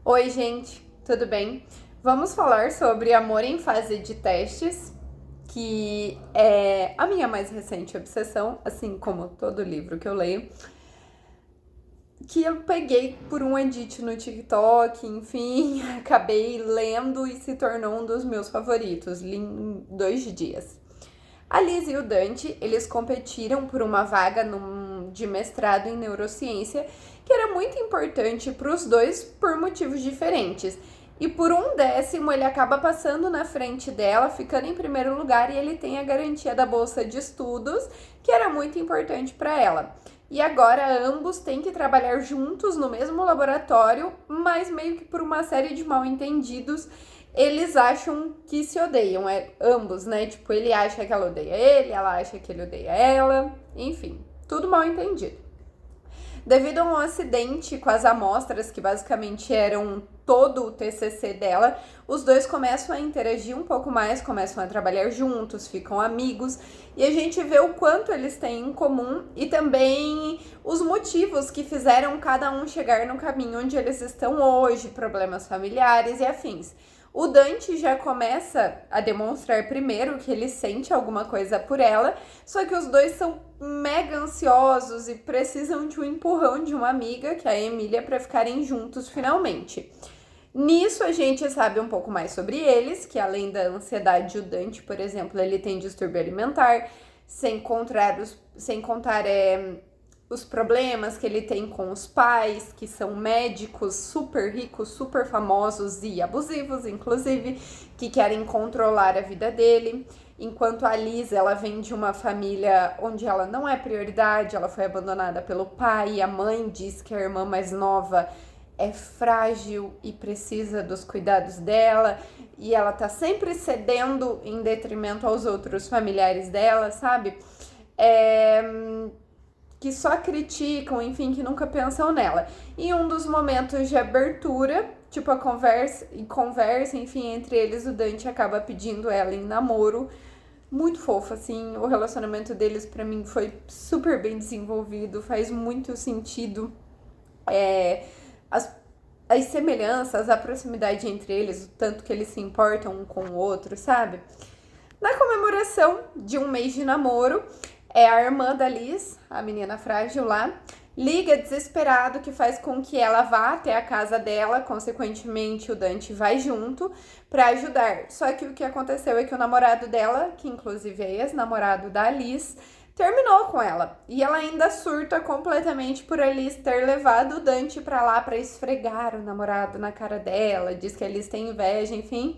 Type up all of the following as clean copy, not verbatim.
Oi, gente, tudo bem? Vamos falar sobre Amor em Fase de Testes, que é a minha mais recente obsessão, assim como todo livro que eu leio, que eu peguei por um edit no TikTok, enfim, acabei lendo e se tornou um dos meus favoritos, li em 2 dias. A Liz e o Dante, eles competiram por uma vaga de mestrado em neurociência, que era muito importante para os dois por motivos diferentes. E por 1/10 ele acaba passando na frente dela, ficando em primeiro lugar, e ele tem a garantia da bolsa de estudos, que era muito importante para ela. E agora ambos têm que trabalhar juntos no mesmo laboratório, mas meio que por uma série de mal-entendidos, eles acham que se odeiam, ambos, né? Tipo, ele acha que ela odeia ele, ela acha que ele odeia ela, enfim, tudo mal entendido. Devido a um acidente com as amostras, que basicamente eram todo o TCC dela, os dois começam a interagir um pouco mais, começam a trabalhar juntos, ficam amigos, e a gente vê o quanto eles têm em comum e também os motivos que fizeram cada um chegar no caminho onde eles estão hoje, problemas familiares e afins. O Dante já começa a demonstrar primeiro que ele sente alguma coisa por ela, só que os dois são mega ansiosos e precisam de um empurrão de uma amiga, que é a Emília, para ficarem juntos finalmente. Nisso a gente sabe um pouco mais sobre eles, que além da ansiedade, o Dante, por exemplo, ele tem distúrbio alimentar, sem contar os problemas que ele tem com os pais, que são médicos super ricos, super famosos e abusivos, inclusive, que querem controlar a vida dele. Enquanto a Liz, ela vem de uma família onde ela não é prioridade, ela foi abandonada pelo pai, e a mãe diz que a irmã mais nova é frágil e precisa dos cuidados dela, e ela tá sempre cedendo em detrimento aos outros familiares dela, sabe? Que só criticam, enfim, que nunca pensam nela. E um dos momentos de abertura, tipo a conversa, enfim, entre eles, o Dante acaba pedindo ela em namoro. Muito fofo, assim, o relacionamento deles pra mim foi super bem desenvolvido, faz muito sentido. As, as semelhanças, a proximidade entre eles, o tanto que eles se importam um com o outro, sabe? Na comemoração de 1 mês de namoro, a irmã da Liz, a menina frágil lá, liga desesperado, que faz com que ela vá até a casa dela, consequentemente o Dante vai junto para ajudar. Só que o que aconteceu é que o namorado dela, que inclusive é ex-namorado da Liz, terminou com ela. E ela ainda surta completamente por a Liz ter levado o Dante para lá para esfregar o namorado na cara dela, diz que a Liz tem inveja, enfim.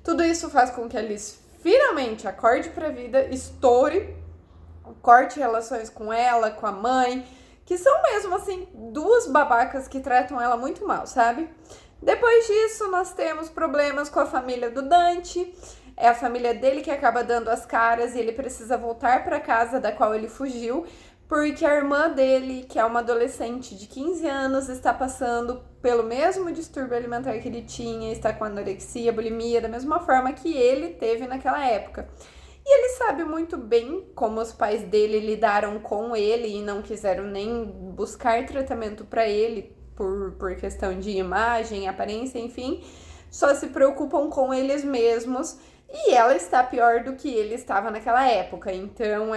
Tudo isso faz com que a Liz finalmente acorde pra vida, estoure, corte relações com ela, com a mãe, que são mesmo assim duas babacas que tratam ela muito mal, sabe? Depois disso, nós temos problemas com a família do Dante. É a família dele que acaba dando as caras e ele precisa voltar para casa da qual ele fugiu, porque a irmã dele, que é uma adolescente de 15 anos, está passando pelo mesmo distúrbio alimentar que ele tinha, está com anorexia, bulimia, da mesma forma que ele teve naquela época. E ele sabe muito bem como os pais dele lidaram com ele e não quiseram nem buscar tratamento para ele por questão de imagem, aparência, enfim. Só se preocupam com eles mesmos. E ela está pior do que ele estava naquela época. Então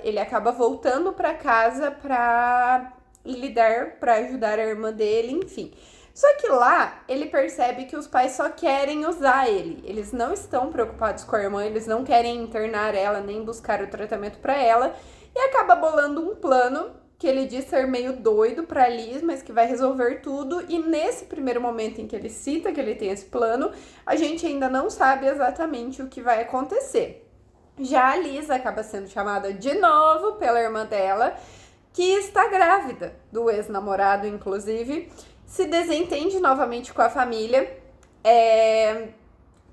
ele acaba voltando para casa para lidar, para ajudar a irmã dele, enfim. Só que lá ele percebe que os pais só querem usar ele. Eles não estão preocupados com a irmã, eles não querem internar ela nem buscar o tratamento para ela, e acaba bolando um plano que ele diz ser meio doido para Liz, mas que vai resolver tudo. E nesse primeiro momento em que ele cita que ele tem esse plano, a gente ainda não sabe exatamente o que vai acontecer. Já a Liz acaba sendo chamada de novo pela irmã dela, que está grávida do ex-namorado, inclusive, se desentende novamente com a família,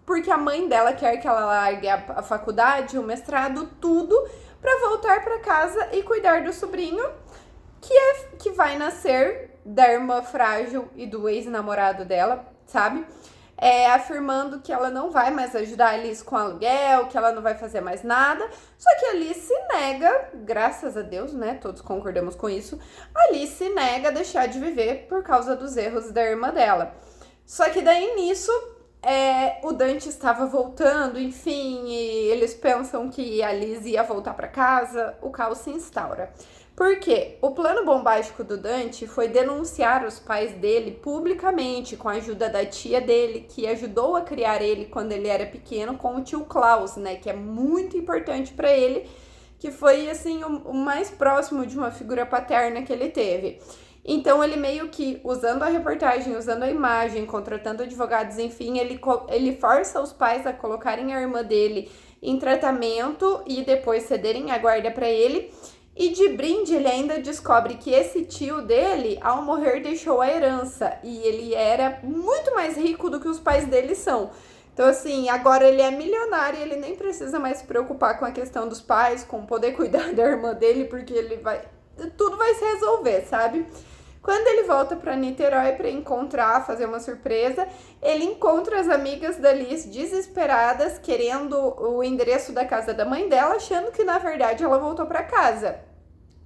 porque a mãe dela quer que ela largue a faculdade, o mestrado, tudo, para voltar para casa e cuidar do sobrinho, que vai nascer da irmã frágil e do ex-namorado dela, sabe? afirmando que ela não vai mais ajudar a Alice com aluguel, que ela não vai fazer mais nada. Só que a Alice se nega, graças a Deus, né? Todos concordamos com isso. A Alice se nega a deixar de viver por causa dos erros da irmã dela. Só que daí nisso, o Dante estava voltando, enfim, e eles pensam que a Liz ia voltar para casa, o caos se instaura. Por quê? O plano bombástico do Dante foi denunciar os pais dele publicamente, com a ajuda da tia dele, que ajudou a criar ele quando ele era pequeno, com o tio Klaus, né, que é muito importante para ele, que foi, assim, o mais próximo de uma figura paterna que ele teve. Então, ele meio que, usando a reportagem, usando a imagem, contratando advogados, enfim, ele força os pais a colocarem a irmã dele em tratamento e depois cederem a guarda para ele. E de brinde, ele ainda descobre que esse tio dele, ao morrer, deixou a herança. E ele era muito mais rico do que os pais dele são. Então, assim, agora ele é milionário e ele nem precisa mais se preocupar com a questão dos pais, com poder cuidar da irmã dele, porque tudo vai se resolver, sabe? Quando ele volta para Niterói para encontrar, fazer uma surpresa, ele encontra as amigas da Liz desesperadas, querendo o endereço da casa da mãe dela, achando que na verdade ela voltou para casa,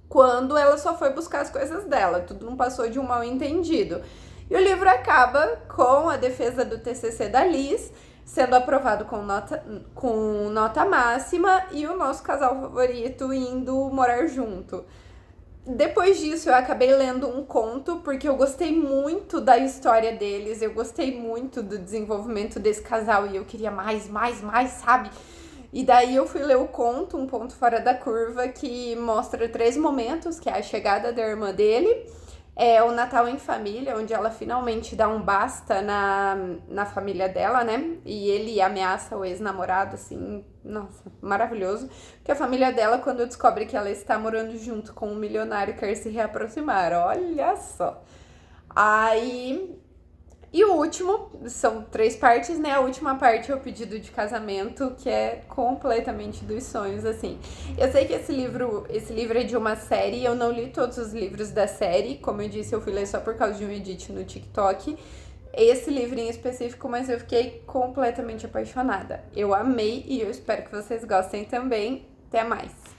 quando ela só foi buscar as coisas dela. Tudo não passou de um mal entendido. E o livro acaba com a defesa do TCC da Liz sendo aprovado com nota máxima e o nosso casal favorito indo morar junto. Depois disso, eu acabei lendo um conto, porque eu gostei muito da história deles, eu gostei muito do desenvolvimento desse casal e eu queria mais, sabe? E daí eu fui ler o conto, Um Ponto Fora da Curva, que mostra 3 momentos, que é a chegada da irmã dele, o Natal em família, onde ela finalmente dá um basta na família dela, né? E ele ameaça o ex-namorado, assim, nossa, maravilhoso. Porque a família dela, quando descobre que ela está morando junto com um milionário, quer se reaproximar, olha só. Aí... E o último, são 3 partes, né? A última parte é o pedido de casamento, que é completamente dos sonhos, assim. Eu sei que esse livro é de uma série, eu não li todos os livros da série, como eu disse, eu fui ler só por causa de um edit no TikTok. Esse livro em específico, mas eu fiquei completamente apaixonada. Eu amei e eu espero que vocês gostem também. Até mais!